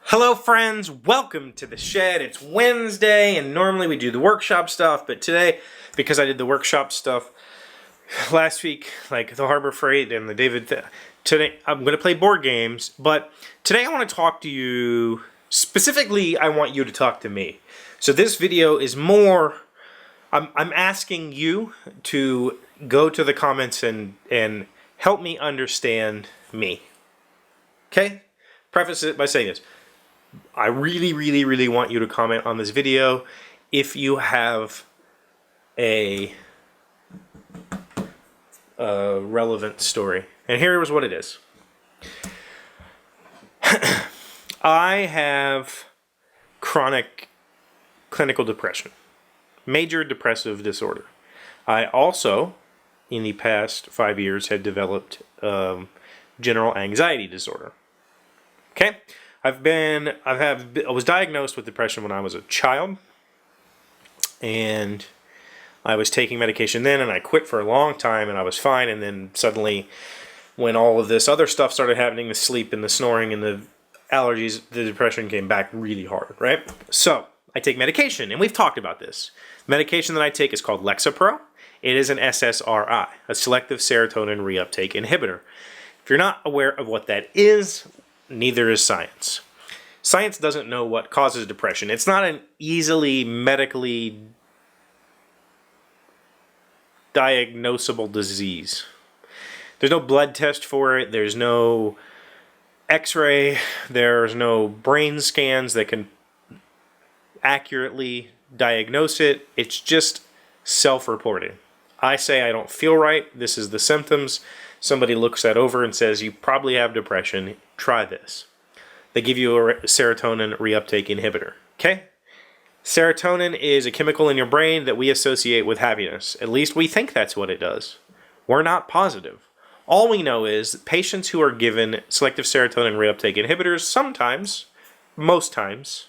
Hello friends, welcome to the shed. It's Wednesday and normally we do the workshop stuff, but today, because I did the workshop stuff last week, like the Harbor Freight and the today I'm going to play board games, but today I want to talk to you, specifically I want you to talk to me. So this video is more, I'm asking you to go to the comments and help me understand me. Okay? Preface it by saying this. I really want you to comment on this video if you have a relevant story. And here is what it is. I have chronic clinical depression, major depressive disorder. I also, in the past 5 years, had developed general anxiety disorder. Okay? I was diagnosed with depression when I was a child, and I was taking medication then, and I quit for a long time, and I was fine, and then suddenly, when all of this other stuff started happening, the sleep and the snoring and the allergies, the depression came back really hard, right? So, I take medication, and we've talked about this. The medication that I take is called Lexapro. It is an SSRI, a selective serotonin reuptake inhibitor. If you're not aware of what that is, neither is science. Science doesn't know what causes depression. It's not an easily medically diagnosable disease. There's no blood test for it. There's no x-ray. There's no brain scans that can accurately diagnose it. It's just self-reported. I say I don't feel right. This is the symptoms. Somebody looks that over and says, you probably have depression. Try this. They give you a serotonin reuptake inhibitor. Okay? Serotonin is a chemical in your brain that we associate with happiness. At least we think that's what it does. We're not positive. All we know is that patients who are given selective serotonin reuptake inhibitors sometimes, most times,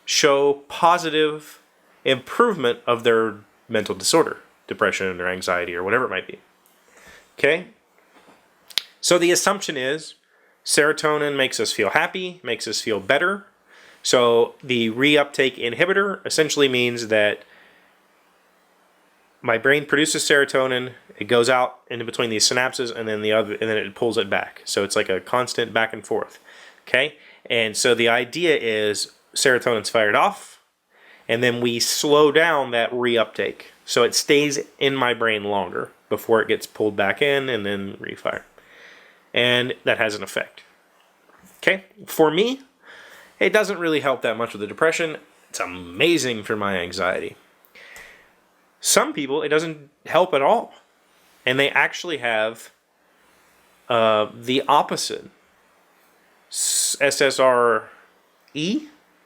show positive improvement of their mental disorder, depression or anxiety or whatever it might be. Okay? So the assumption is serotonin makes us feel happy, makes us feel better. So the reuptake inhibitor essentially means that my brain produces serotonin, it goes out in between these synapses, and then it pulls it back. So it's like a constant back and forth. Okay? And so the idea is serotonin's fired off, and then we slow down that reuptake. So it stays in my brain longer before it gets pulled back in and then refire. And that has an effect. Okay? For me, it doesn't really help that much with the depression. It's amazing for my anxiety. Some people, it doesn't help at all. And they actually have the opposite. SSRI,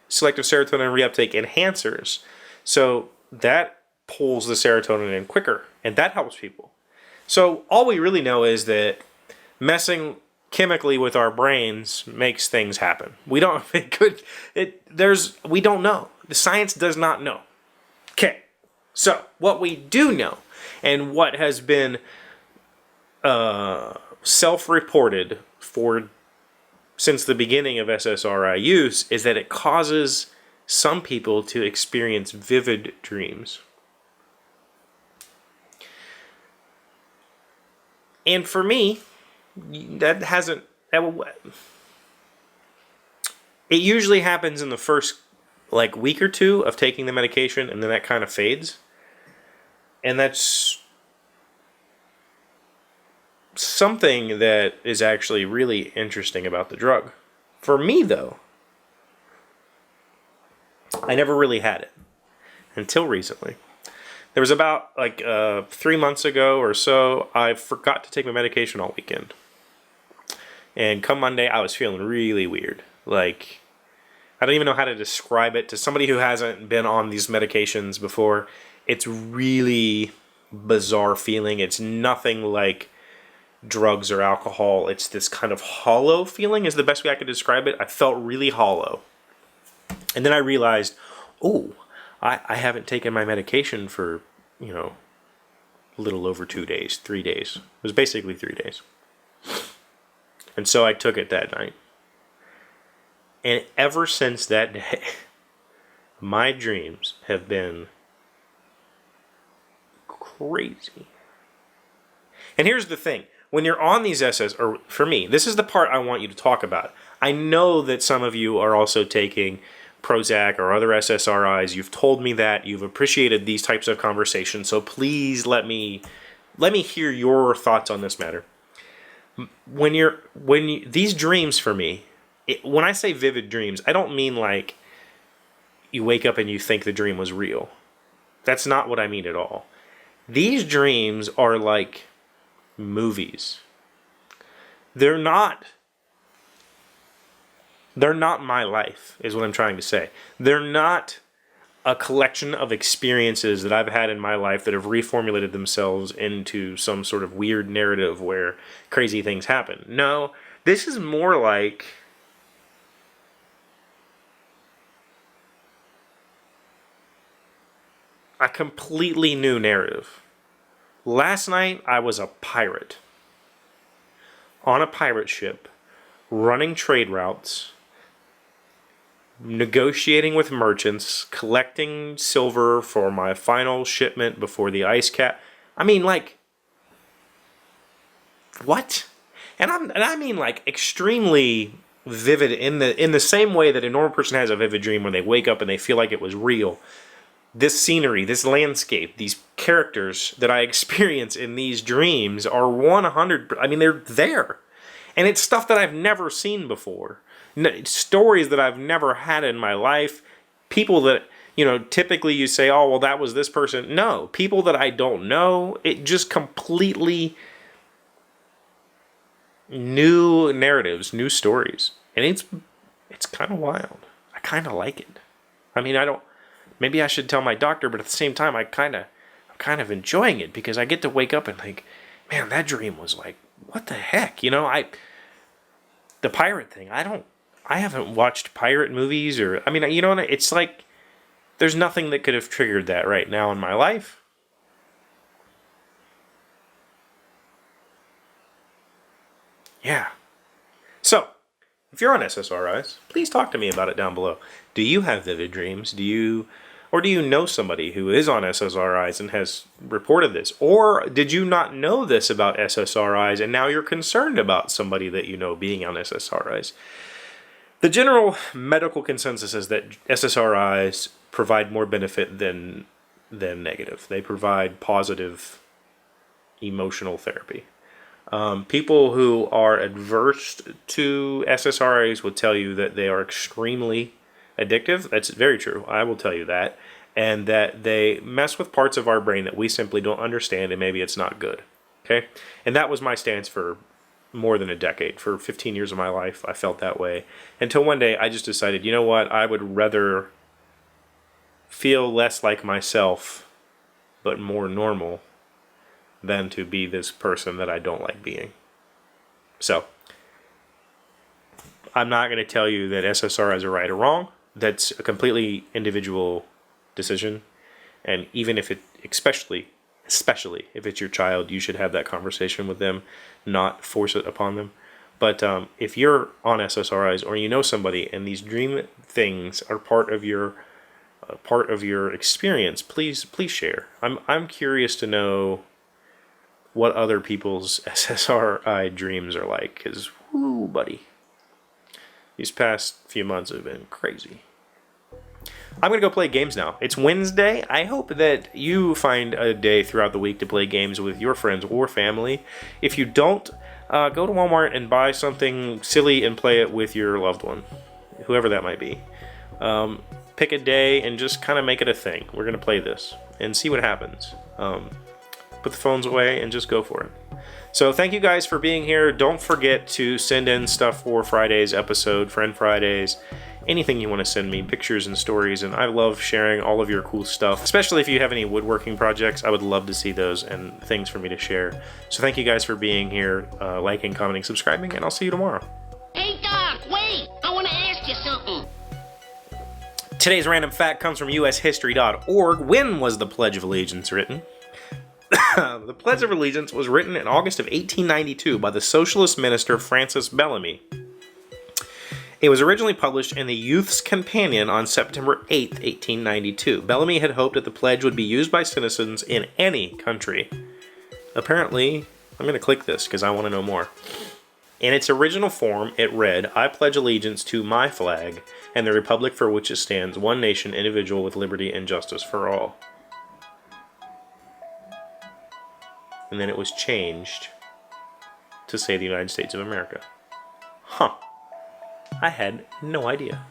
selective serotonin reuptake enhancers. So that pulls the serotonin in quicker, and that helps people. So all we really know is that messing chemically with our brains makes things happen. We don't we don't know. The science does not know. Okay. So what we do know, and what has been self-reported since the beginning of SSRI use, is that it causes some people to experience vivid dreams. And for me, it usually happens in the first week or two of taking the medication, and then that kind of fades. And that's something that is actually really interesting about the drug. For me, though, I never really had it until recently. There was about 3 months ago or so, I forgot to take my medication all weekend. And come Monday, I was feeling really weird. I don't even know how to describe it to somebody who hasn't been on these medications before. It's really bizarre feeling. It's nothing like drugs or alcohol. It's this kind of hollow feeling is the best way I could describe it. I felt really hollow. And then I realized, oh, I haven't taken my medication for, you know, a little over 2 days, 3 days. It was basically 3 days. And so I took it that night. And ever since that day, my dreams have been crazy. And here's the thing. When you're on these or for me, this is the part I want you to talk about. I know that some of you are also taking Prozac or other SSRIs. You've told me that. You've appreciated these types of conversations. So please let me hear your thoughts on this matter. These dreams for me, when I say vivid dreams, I don't mean like you wake up and you think the dream was real. That's not what I mean at all. These dreams are like movies. They're not my life, is what I'm trying to say. They're not a collection of experiences that I've had in my life that have reformulated themselves into some sort of weird narrative where crazy things happen. No, this is more like a completely new narrative. Last night, I was a pirate. On a pirate ship, running trade routes, negotiating with merchants, collecting silver for my final shipment before the ice cap. I mean, like, what? And I mean, like, extremely vivid in the same way that a normal person has a vivid dream when they wake up and they feel like it was real. This scenery, this landscape, these characters that I experience in these dreams are 100. I mean, they're there. And it's stuff that I've never seen before. Stories that I've never had in my life. People that, you know, typically you say, oh, well, that was this person. No, people that I don't know. It just completely new narratives, new stories. And it's kind of wild. I kind of like it. I mean, maybe I should tell my doctor, but at the same time, I'm kind of enjoying it because I get to wake up and think, man, that dream was like, what the heck? You know, the pirate thing, I haven't watched pirate movies or, I mean, you know, it's like, there's nothing that could have triggered that right now in my life. Yeah. So, if you're on SSRIs, please talk to me about it down below. Do you have vivid dreams? Do you know somebody who is on SSRIs and has reported this? Or did you not know this about SSRIs and now you're concerned about somebody that you know being on SSRIs? The general medical consensus is that SSRIs provide more benefit than negative. They provide positive emotional therapy. People who are adverse to SSRIs would tell you that they are extremely addictive. That's very true. I will tell you that. And that they mess with parts of our brain that we simply don't understand, and maybe it's not good. Okay? And that was my stance for more than a decade. For 15 years of my life, I felt that way. Until one day, I just decided, you know what? I would rather feel less like myself, but more normal, than to be this person that I don't like being. So, I'm not going to tell you that SSRIs are right or wrong. That's a completely individual decision. And even if especially if it's your child, you should have that conversation with them, not force it upon them. But if you're on SSRIs or you know somebody and these dream things are part of your experience, please share. I'm curious to know what other people's SSRI dreams are like, because, whoo, buddy, these past few months have been crazy. I'm going to go play games now. It's Wednesday. I hope that you find a day throughout the week to play games with your friends or family. If you don't, go to Walmart and buy something silly and play it with your loved one, whoever that might be. Pick a day and just kind of make it a thing. We're going to play this and see what happens. Put the phones away and just go for it. So thank you guys for being here. Don't forget to send in stuff for Friday's episode, Friend Fridays. Anything you want to send me, pictures and stories, and I love sharing all of your cool stuff, especially if you have any woodworking projects. I would love to see those and things for me to share. So thank you guys for being here, liking, commenting, subscribing, and I'll see you tomorrow. Hey, Doc, wait! I want to ask you something. Today's random fact comes from ushistory.org. When was the Pledge of Allegiance written? The Pledge of Allegiance was written in August of 1892 by the socialist minister Francis Bellamy. It was originally published in the Youth's Companion on September 8, 1892. Bellamy had hoped that the pledge would be used by citizens in any country. Apparently, I'm going to click this because I want to know more. In its original form, it read, "I pledge allegiance to my flag and the republic for which it stands, one nation, individual, with liberty and justice for all." And then it was changed to say the United States of America. Huh. I had no idea.